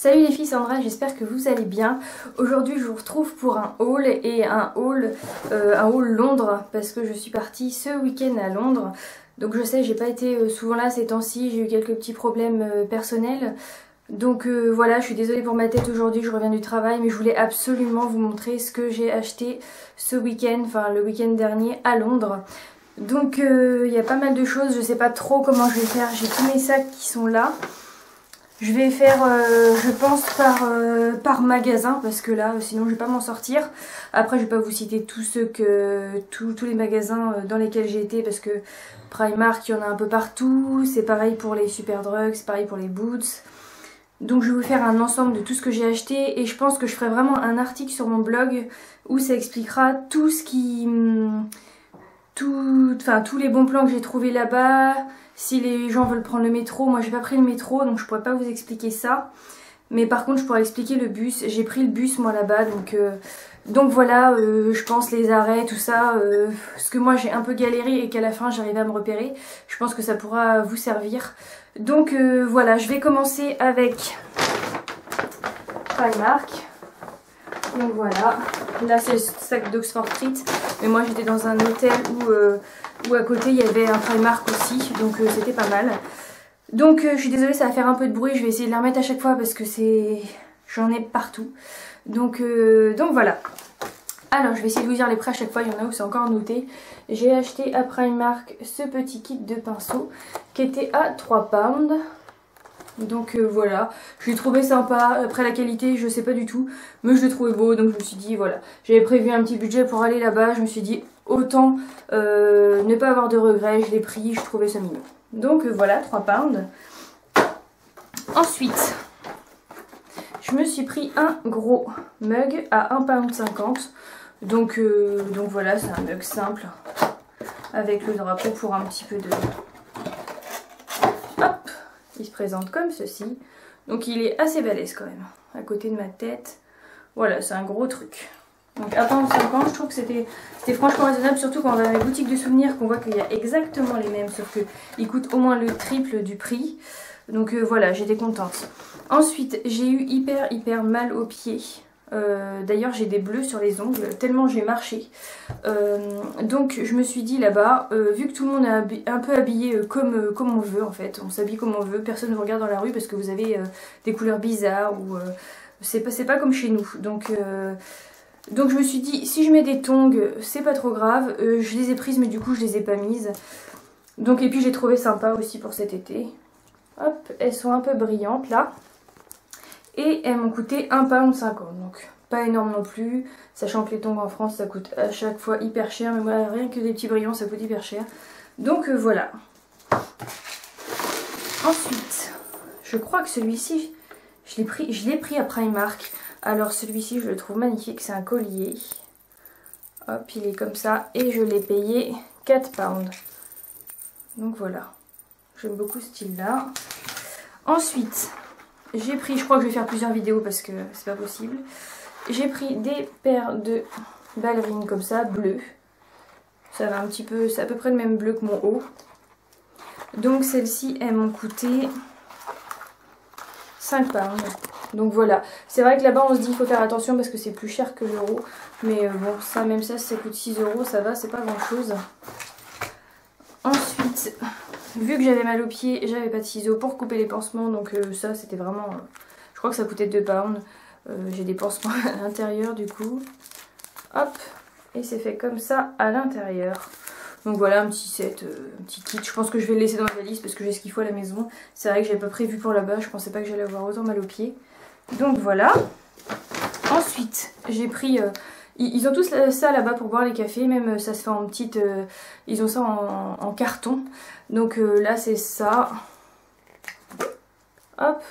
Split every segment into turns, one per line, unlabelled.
Salut les filles, Sandra, j'espère que vous allez bien. Aujourd'hui je vous retrouve pour un haul et un haul Londres parce que je suis partie ce week-end à Londres. Donc je sais, j'ai pas été souvent là ces temps-ci, j'ai eu quelques petits problèmes personnels. Donc voilà, je suis désolée pour ma tête aujourd'hui, je reviens du travail, mais je voulais absolument vous montrer ce que j'ai acheté ce week-end, enfin le week-end dernier à Londres. Donc il y a pas mal de choses, je sais pas trop comment je vais faire, j'ai tous mes sacs qui sont là. Je vais faire, je pense, par magasin, parce que là, sinon je vais pas m'en sortir. Après, je vais pas vous citer tous les magasins dans lesquels j'ai été, parce que Primark, il y en a un peu partout. C'est pareil pour les Superdrug, c'est pareil pour les Boots. Donc je vais vous faire un ensemble de tout ce que j'ai acheté, et je pense que je ferai vraiment un article sur mon blog où ça expliquera tout ce qui... tous les bons plans que j'ai trouvés là-bas. Si les gens veulent prendre le métro, moi j'ai pas pris le métro donc je pourrais pas vous expliquer ça. Mais par contre je pourrais expliquer le bus. J'ai pris le bus moi là-bas donc voilà, je pense les arrêts, tout ça. Ce que moi j'ai un peu galéré et qu'à la fin j'arrivais à me repérer. Je pense que ça pourra vous servir. Donc voilà, je vais commencer avec Primark. Donc voilà, là c'est le sac d'Oxford Street. Mais moi j'étais dans un hôtel où à côté il y avait un Primark aussi, donc c'était pas mal. Donc je suis désolée, ça va faire un peu de bruit, je vais essayer de la remettre à chaque fois parce que j'en ai partout. Donc voilà. Alors je vais essayer de vous dire les prix à chaque fois, il y en a où c'est encore noté. J'ai acheté à Primark ce petit kit de pinceau qui était à 3 pounds. Donc voilà, je l'ai trouvé sympa. Après la qualité je sais pas du tout, mais je l'ai trouvé beau, donc je me suis dit voilà. J'avais prévu un petit budget pour aller là-bas, je me suis dit autant ne pas avoir de regrets. Je l'ai pris, je trouvais ça mignon. Donc voilà, 3 pounds. Ensuite, je me suis pris un gros mug à 1,50 pound. Donc voilà, c'est un mug simple avec le drapeau pour un petit peu de... Hop, il se présente comme ceci. Donc il est assez balèze quand même, à côté de ma tête. Voilà, c'est un gros truc. Donc à 1,50 £, je trouve que c'était franchement raisonnable, surtout quand on va dans les boutiques de souvenirs, qu'on voit qu'il y a exactement les mêmes, sauf qu'ils coûtent au moins le triple du prix. Donc voilà, j'étais contente. Ensuite, j'ai eu hyper mal aux pieds. D'ailleurs j'ai des bleus sur les ongles tellement j'ai marché. Donc je me suis dit là-bas, vu que tout le monde est un peu habillé comme on veut en fait, on s'habille comme on veut, personne ne vous regarde dans la rue parce que vous avez des couleurs bizarres ou c'est pas comme chez nous. Donc je me suis dit, si je mets des tongs, c'est pas trop grave. Je les ai prises mais du coup je les ai pas mises. Donc et puis j'ai trouvé sympa aussi pour cet été. Hop, elles sont un peu brillantes là. Et elles m'ont coûté 1,50 £. Donc pas énorme non plus. Sachant que les tongs en France ça coûte à chaque fois hyper cher. Mais moi rien que des petits brillants ça coûte hyper cher. Donc voilà. Ensuite, je crois que celui-ci, je l'ai pris à Primark. Alors celui-ci je le trouve magnifique, c'est un collier. Hop, il est comme ça et je l'ai payé 4 pounds. Donc voilà, j'aime beaucoup ce style-là. Ensuite, j'ai pris, je crois que je vais faire plusieurs vidéos parce que c'est pas possible. J'ai pris des paires de ballerines comme ça, bleues. Ça va un petit peu, c'est à peu près le même bleu que mon haut. Donc celles-ci, elles m'ont coûté 5 pounds. Donc voilà, c'est vrai que là-bas on se dit qu'il faut faire attention parce que c'est plus cher que l'euro. Mais bon, ça même ça coûte 6 €, ça va, c'est pas grand-chose. Ensuite, vu que j'avais mal aux pieds, j'avais pas de ciseaux pour couper les pansements. Donc ça c'était vraiment, je crois que ça coûtait 2 pounds. J'ai des pansements à l'intérieur du coup. Hop, et c'est fait comme ça à l'intérieur. Donc voilà, un petit set, un petit kit. Je pense que je vais le laisser dans ma valise parce que j'ai ce qu'il faut à la maison. C'est vrai que j'avais pas prévu pour là-bas, je pensais pas que j'allais avoir autant mal aux pieds. Donc voilà. Ensuite, j'ai pris... ils ont tous ça là-bas pour boire les cafés, même ça se fait en petite... ils ont ça en carton. Donc là c'est ça. Hop.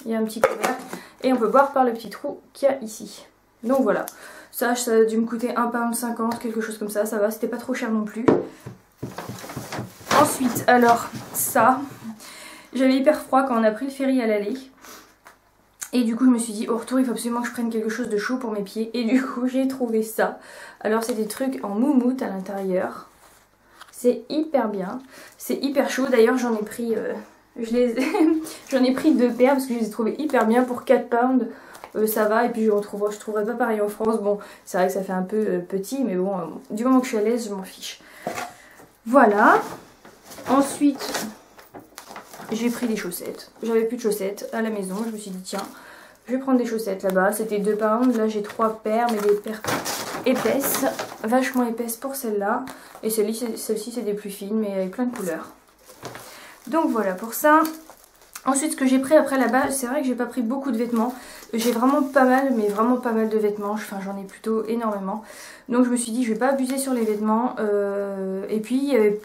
Il y a un petit couvercle. Et on peut boire par le petit trou qu'il y a ici. Donc voilà. Ça a dû me coûter 1,50 £, quelque chose comme ça. Ça va, c'était pas trop cher non plus. Ensuite, alors ça... J'avais hyper froid quand on a pris le ferry à l'aller. Et du coup je me suis dit au retour il faut absolument que je prenne quelque chose de chaud pour mes pieds. Et du coup j'ai trouvé ça. Alors c'est des trucs en moumoute à l'intérieur. C'est hyper bien. C'est hyper chaud. D'ailleurs j'en ai pris J'en ai pris 2 paires parce que je les ai trouvées hyper bien pour 4 pounds. Ça va, et puis je trouverais pas pareil en France. Bon, c'est vrai que ça fait un peu petit, mais bon, du moment que je suis à l'aise, je m'en fiche. Voilà. Ensuite, j'ai pris des chaussettes. J'avais plus de chaussettes à la maison. Je me suis dit, tiens, je vais prendre des chaussettes là-bas. C'était 2 pounds. Là, j'ai 3 paires, mais des paires épaisses. Vachement épaisses pour celle-là. Et celle-ci, c'est des plus fines, mais avec plein de couleurs. Donc voilà pour ça. Ensuite, ce que j'ai pris après là-bas, c'est vrai que j'ai pas pris beaucoup de vêtements. J'ai vraiment pas mal, mais vraiment pas mal de vêtements. Enfin, j'en ai plutôt énormément. Donc je me suis dit, je vais pas abuser sur les vêtements. Et puis, il y avait,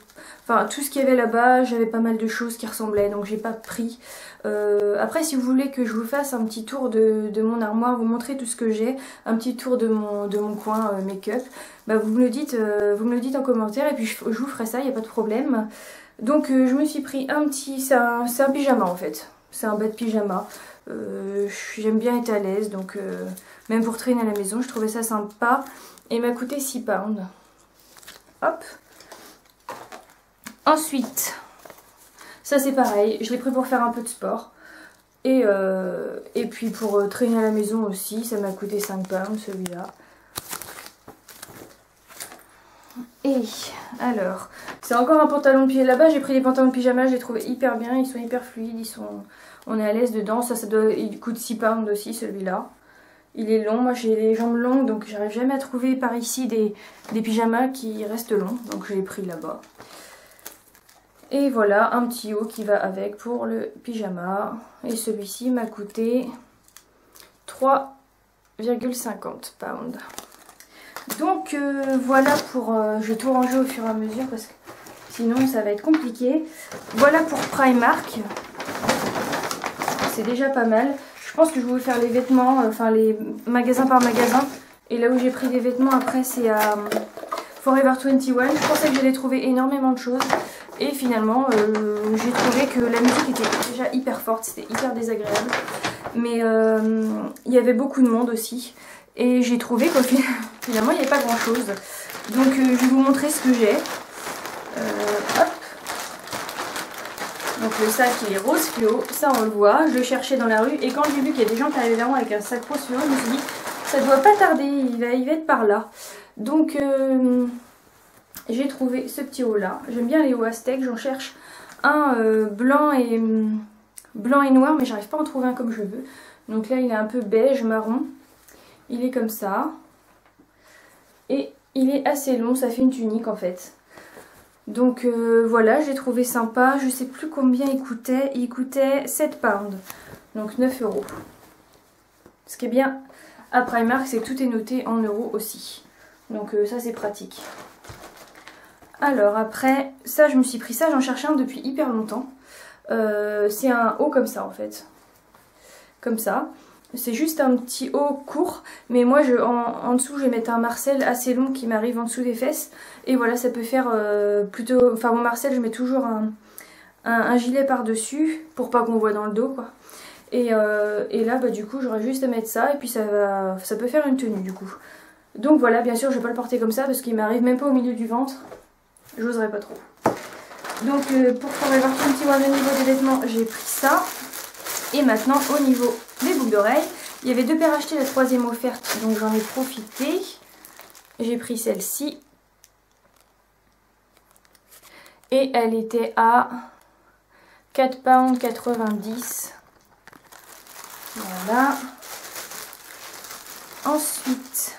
enfin, tout ce qu'il y avait là-bas, j'avais pas mal de choses qui ressemblaient. Donc j'ai pas pris. Après, si vous voulez que je vous fasse un petit tour de mon armoire, vous montrer tout ce que j'ai, un petit tour de mon coin make-up, bah, vous me le dites en commentaire. Et puis je vous ferai ça, il n'y a pas de problème. Donc je me suis pris un petit, c'est un pyjama en fait, c'est un bas de pyjama, j'aime bien être à l'aise, donc même pour traîner à la maison, je trouvais ça sympa, et il m'a coûté 6 pounds. Hop. Ensuite, ça c'est pareil, je l'ai pris pour faire un peu de sport, et puis pour traîner à la maison aussi, ça m'a coûté 5 pounds celui-là. Et alors, c'est encore un pantalon de pied là-bas, j'ai pris des pantalons de pyjama, je les trouve hyper bien, ils sont hyper fluides, on est à l'aise dedans, il coûte 6 pounds aussi celui-là. Il est long, moi j'ai les jambes longues donc j'arrive jamais à trouver par ici des pyjamas qui restent longs, donc je l'ai pris là-bas. Et voilà, un petit haut qui va avec pour le pyjama, et celui-ci m'a coûté 3,50 pounds. Donc voilà pour... je vais tout ranger au fur et à mesure parce que sinon ça va être compliqué. Voilà pour Primark. C'est déjà pas mal. Je pense que je vais vous faire les vêtements, enfin les magasins par magasin. Et là où j'ai pris des vêtements après c'est à Forever 21. Je pensais que j'allais trouver énormément de choses. Et finalement j'ai trouvé que la musique était déjà hyper forte. C'était hyper désagréable. Mais il y avait beaucoup de monde aussi. Et j'ai trouvé qu'au finalement il n'y avait pas grand chose. Donc je vais vous montrer ce que j'ai. Hop. Donc le sac il est rose fluo, ça on le voit. Je le cherchais dans la rue et quand j'ai vu qu'il y a des gens qui arrivaient vers moi avec un sac rose fluo, je me suis dit ça doit pas tarder, il va être par là. Donc j'ai trouvé ce petit haut là. J'aime bien les hauts aztèques, j'en cherche un blanc et noir mais j'arrive pas à en trouver un comme je veux. Donc là il est un peu beige, marron. Il est comme ça. Et il est assez long, ça fait une tunique en fait. Donc voilà, j'ai trouvé sympa. Je sais plus combien il coûtait. Il coûtait 7 pounds. Donc 9 €. Ce qui est bien à Primark, c'est que tout est noté en euros aussi. Donc ça c'est pratique. Alors après, ça je me suis pris ça, j'en cherchais un depuis hyper longtemps. C'est un haut comme ça en fait. Comme ça. C'est juste un petit haut court, mais moi en dessous je vais mettre un marcel assez long qui m'arrive en dessous des fesses. Et voilà, ça peut faire plutôt... Enfin mon marcel je mets toujours un gilet par dessus pour pas qu'on voit dans le dos quoi. Et là bah du coup j'aurais juste à mettre ça et puis ça peut faire une tenue du coup. Donc voilà, bien sûr je vais pas le porter comme ça parce qu'il m'arrive même pas au milieu du ventre. J'oserais pas trop. Donc pour Forever 21 au niveau des vêtements j'ai pris ça. Et maintenant au niveau des boucles d'oreilles, il y avait 2 paires achetées, la 3e offerte, donc j'en ai profité. J'ai pris celle-ci. Et elle était à 4,90 £. Voilà. Ensuite,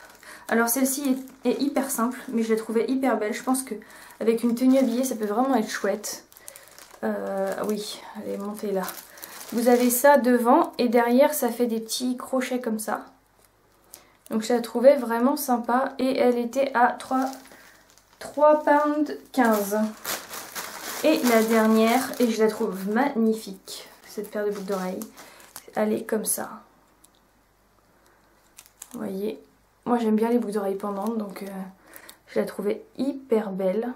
alors celle-ci est hyper simple, mais je la trouvais hyper belle. Je pense qu'avec une tenue habillée, ça peut vraiment être chouette. Oui, elle est montée là. Vous avez ça devant et derrière ça fait des petits crochets comme ça. Donc je la trouvais vraiment sympa et elle était à 3,15 £. Et la dernière, et je la trouve magnifique, cette paire de boucles d'oreilles, elle est comme ça. Vous voyez, moi j'aime bien les boucles d'oreilles pendantes donc je la trouvais hyper belle.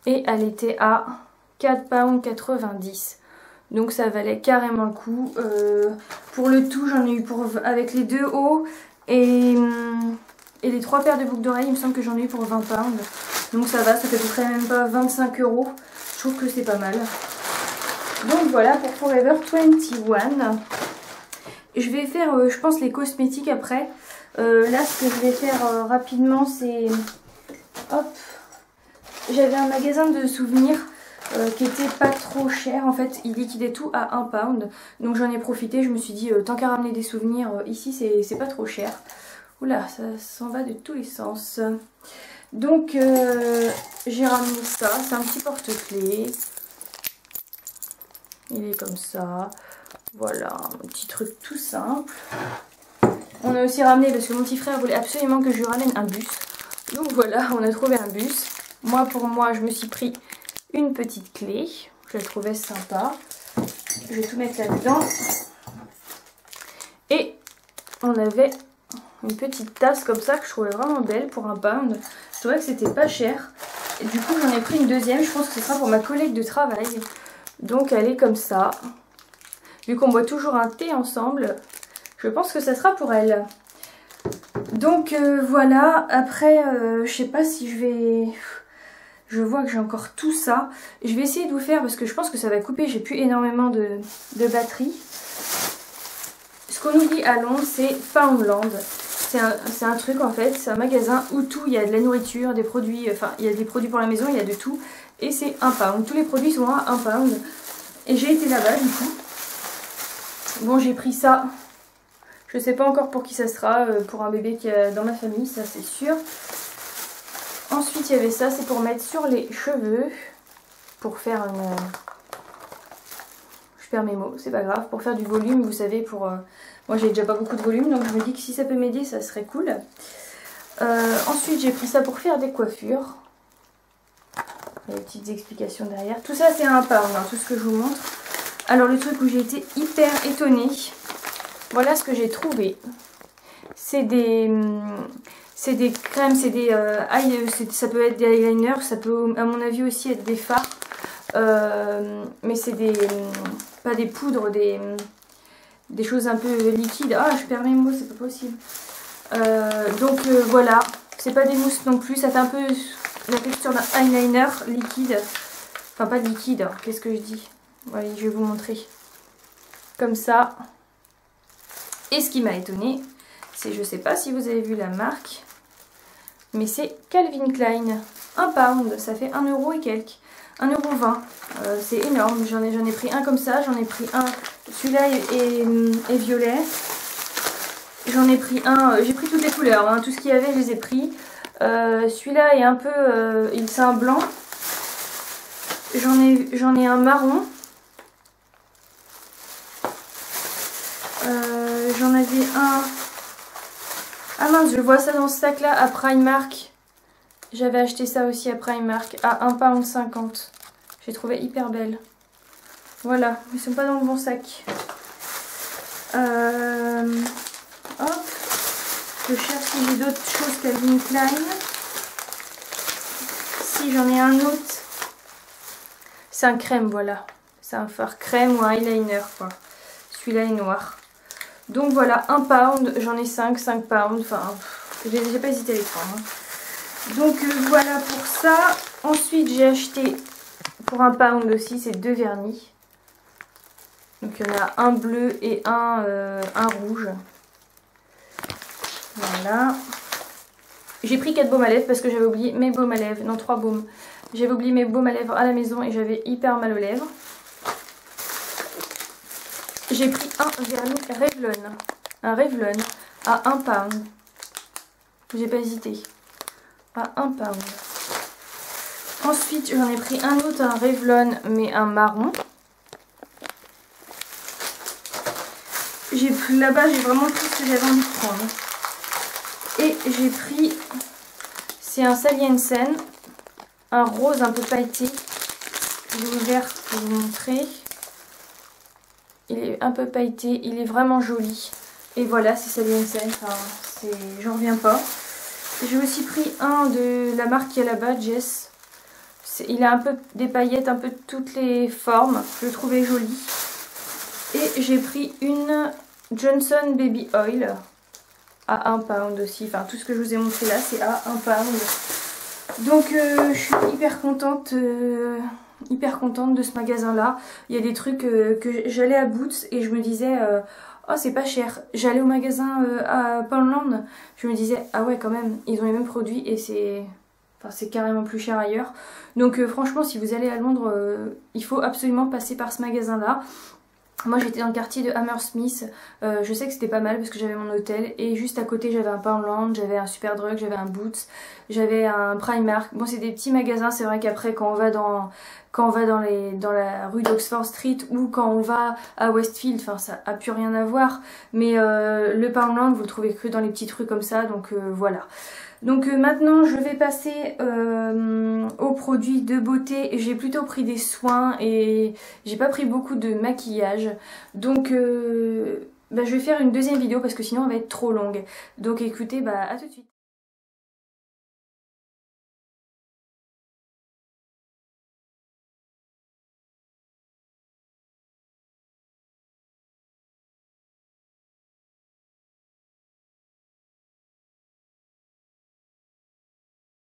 Et elle était à 4,90 £. Donc ça valait carrément le coup. Pour le tout, j'en ai eu avec les 2 hauts et les 3 paires de boucles d'oreilles, il me semble que j'en ai eu pour 20 pounds. Donc ça va, ça fait à peu près même pas 25 €. Je trouve que c'est pas mal. Donc voilà pour Forever 21. Je vais faire, je pense, les cosmétiques après. Là, ce que je vais faire rapidement, c'est... Hop. J'avais un magasin de souvenirs qui était pas trop cher. En fait, il liquidait tout à 1 pound. Donc j'en ai profité. Je me suis dit, tant qu'à ramener des souvenirs, ici, c'est pas trop cher. Oula, ça s'en va de tous les sens. Donc, j'ai ramené ça. C'est un petit porte-clés. Il est comme ça. Voilà, un petit truc tout simple. On a aussi ramené, parce que mon petit frère voulait absolument que je lui ramène un bus. Donc voilà, on a trouvé un bus. Moi, pour moi, je me suis pris une petite clé. Je la trouvais sympa. Je vais tout mettre là-dedans. Et on avait une petite tasse comme ça que je trouvais vraiment belle pour 1 pound. Je trouvais que c'était pas cher. Et du coup, j'en ai pris une deuxième. Je pense que ce sera pour ma collègue de travail. Donc, elle est comme ça. Vu qu'on boit toujours un thé ensemble, je pense que ça sera pour elle. Donc voilà, après je sais pas si je vais... Je vois que j'ai encore tout ça. Je vais essayer de vous faire parce que je pense que ça va couper, j'ai plus énormément de batterie. Ce qu'on oublie à Londres, c'est Poundland. C'est un truc en fait, c'est un magasin où tout, il y a de la nourriture, des produits, enfin il y a des produits pour la maison, il y a de tout. Et c'est 1 pound, tous les produits sont à 1 pound. Et j'ai été là-bas du coup. Bon, j'ai pris ça. Je sais pas encore pour qui ça sera, pour un bébé qui est dans ma famille, ça c'est sûr. Ensuite, il y avait ça, c'est pour mettre sur les cheveux. Pour faire une... Je perds mes mots, c'est pas grave. Pour faire du volume, vous savez, pour... Moi, j'ai déjà pas beaucoup de volume, donc je me dis que si ça peut m'aider, ça serait cool. Ensuite, j'ai pris ça pour faire des coiffures. Il y a des petites explications derrière. Tout ça, c'est à 1 pound, hein, tout ce que je vous montre. Alors, le truc où j'ai été hyper étonnée... Voilà ce que j'ai trouvé. C'est des crèmes, c'est des ça peut être des eyeliners, ça peut à mon avis aussi être des fards. Mais c'est des pas des poudres, des choses un peu liquides. Ah, je perds mes mots, c'est pas possible. Donc voilà, c'est pas des mousses non plus, ça fait un peu la texture d'un eyeliner liquide. Enfin pas liquide, qu'est-ce que je dis? Allez, je vais vous montrer. Comme ça. Et ce qui m'a étonnée, c'est, je sais pas si vous avez vu la marque, mais c'est Calvin Klein. 1 pound, ça fait 1 euro et quelques. 1,20 €. C'est énorme. J'en ai pris un comme ça. J'en ai pris un. Celui-là est violet. J'en ai pris un. J'ai pris toutes les couleurs. Hein, tout ce qu'il y avait, je les ai pris. Celui-là est un peu. C'est un blanc. J'en ai un marron. J'en avais un... Ah mince, je vois ça dans ce sac là à Primark. J'avais acheté ça aussi à Primark à 1,50 £. J'ai trouvé hyper belle. Voilà, ils sont pas dans le bon sac. Hop. Je cherche si j'ai d'autres choses Calvin Klein. Si j'en ai un autre. C'est un crème, voilà. C'est un fard crème ou un eyeliner quoi. Celui-là est noir. Donc voilà, 1 pound, j'en ai 5 pounds, enfin, j'ai pas hésité à les prendre. Hein. Donc voilà pour ça. Ensuite, j'ai acheté pour 1 pound aussi, c'est 2 vernis. Donc il y en a un bleu et un rouge. Voilà. J'ai pris 4 baumes à lèvres parce que j'avais oublié mes baumes à lèvres, non 3 baumes. J'avais oublié mes baumes à lèvres à la maison et j'avais hyper mal aux lèvres. J'ai pris un vernis Revlon. Un Revlon à 1 pound. J'ai pas hésité. À 1 pound. Ensuite, j'en ai pris un autre, un Revlon, mais un marron. J'ai pris là-bas, j'ai vraiment tout ce que j'avais envie de prendre. Et j'ai pris, c'est un Sally Hansen, un rose un peu pailleté. Je l'ai ouvert pour vous montrer. Il est un peu pailleté, il est vraiment joli. Et voilà, c'est Sally Hansen, enfin, j'en reviens pas. J'ai aussi pris un de la marque qui est là-bas, Jess. Il a un peu des paillettes, un peu de toutes les formes. Je le trouvais joli. Et j'ai pris une Johnson Baby Oil à 1 pound aussi. Enfin, tout ce que je vous ai montré là, c'est à 1 pound. Donc, je suis hyper contente hyper contente de ce magasin là. Il y a des trucs que j'allais à Boots et je me disais oh c'est pas cher. J'allais au magasin à Poundland, je me disais ah ouais quand même ils ont les mêmes produits et c'est... Enfin, c'est carrément plus cher ailleurs. Donc franchement si vous allez à Londres il faut absolument passer par ce magasin là. Moi j'étais dans le quartier de Hammersmith, je sais que c'était pas mal parce que j'avais mon hôtel et juste à côté j'avais un Poundland, j'avais un Superdrug, j'avais un Boots, j'avais un Primark. Bon c'est des petits magasins, c'est vrai qu'après quand on va dans la rue d'Oxford Street ou quand on va à Westfield, enfin ça a plus rien à voir. Mais le Poundland vous le trouvez que dans les petites rues comme ça, donc voilà. Donc maintenant je vais passer aux produits de beauté. J'ai plutôt pris des soins et j'ai pas pris beaucoup de maquillage. Donc je vais faire une deuxième vidéo parce que sinon elle va être trop longue. Donc écoutez, bah à tout de suite.